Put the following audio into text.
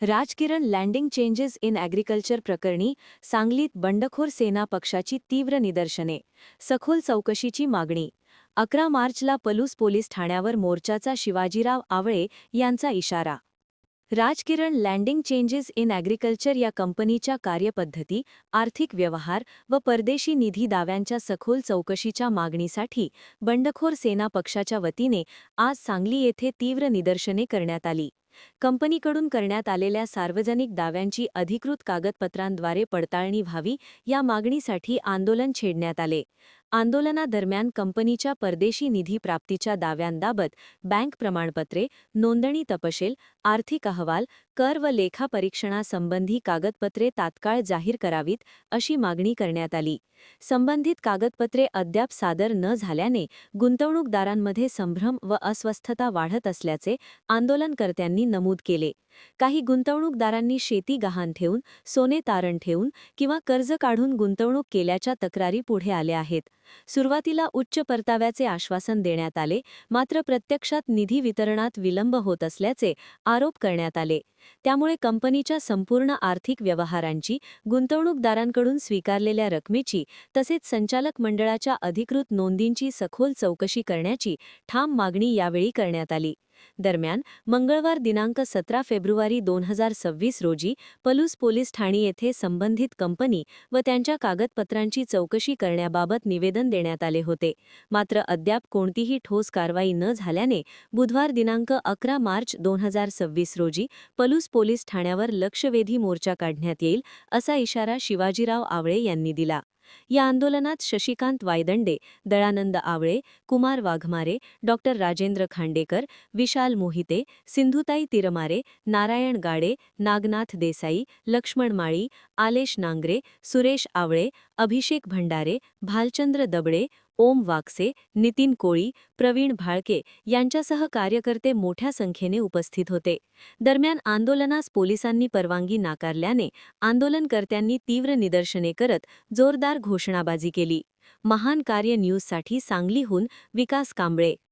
Rajkiran landing changes in agriculture प्रकरणी सांगलीत बंडखोर सेना पक्षाची तीव्र निदर्शने, सखोल चौकशीची मागणी. 11 मार्चला पलूस पोलीस ठाण्यावर मोर्चाचा शिवाजीराव आवळे यांचा इशारा. Rajkiran landing changes in agriculture या कंपनीच्या कार्यपद्धती, आर्थिक व्यवहार व परदेशी निधी दाव्यांच्या सखोल चौकशीच्या मागणीसाठी बंडखोर सेना पक्षाच्या वतीने आज सांगली येथे तीव्र निदर्शने करण्यात आली. कंपनीकडून करण्यात आलेल्या सार्वजनिक दाव्यांची अधिकृत कागदपत्रांद्वारे पडताळणी व्हावी या मागणीसाठी आंदोलन छेडण्यात आले. आंदोलनादरम्यान कंपनीच्या परदेशी निधी प्राप्तीच्या दाव्यांबाबत बँक प्रमाणपत्रे, नोंदणी तपशील, आर्थिक अहवाल, कर व लेखा परीक्षणासंबंधी कागदपत्रे तात्काळ जाहीर करावीत अशी मागणी करण्यात आली. संबंधित कागदपत्रे अद्याप सादर न झाल्याने गुंतवणूकदारांमध्ये संभ्रम व अस्वस्थता वाढत असल्याचे आंदोलनकर्त्यांनी नमूद केले. काही गुंतवणूकदारांनी शेती गहाण ठेवून, सोने तारण ठेवून किंवा कर्ज काढून गुंतवणूक केल्याच्या तक्रारी पुढे आल्या आहेत. सुरुवातीला उच्च परताव्याचे आश्वासन देण्यात आले, मात्र प्रत्यक्षात निधी वितरणात विलंब होत असल्याचे आरोप करण्यात आले. त्यामुळे कंपनीच्या संपूर्ण आर्थिक व्यवहारांची, गुंतवणूकदारांकडून स्वीकारलेल्या रकमेची तसेच संचालक मंडळाच्या अधिकृत नोंदींची सखोल चौकशी करण्याची ठाम मागणी यावेळी करण्यात आली. दरम्यान मंगळवार दिनांक 17 फेब्रुवारी 2026 रोजी पलूस पोलीस ठाणे येथे संबंधित कंपनी व त्यांच्या कागदपत्रांची चौकशी करण्याबाबत निवेदन देण्यात आले होते. मात्र अद्याप कोणतीही ठोस कारवाई न झाल्याने बुधवार दिनांक 11 मार्च 2026 रोजी पलूस पोलीस ठाण्यावर लक्षवेधी मोर्चा काढण्यात येईल असा इशारा शिवाजीराव आवळे यांनी दिला. या आंदोलनात शशिकांत वायदंडे, दयानंद आवळे, कुमार वाघमारे, डॉ. राजेंद्र खांडेकर, विशाल मोहिते, सिंधुताई तिरमारे, नारायण गाडे, नागनाथ देसाई, लक्ष्मण माळी, आलेश नांगरे, सुरेश आवळे, अभिषेक भंडारे, भालचंद्र दबळे, ओम वाकसे, नितीन कोळी, प्रवीण भाळके यांच्यासह कार्यकर्ते मोठ्या संख्येने उपस्थित होते. दरम्यान आंदोलनास पोलिसांनी परवानगी नाकारल्याने आंदोलनकर्त्यांनी तीव्र निदर्शने करत जोरदार घोषणाबाजी केली. महान कार्य न्यूजसाठी सांगलीहून विकास कांबळे.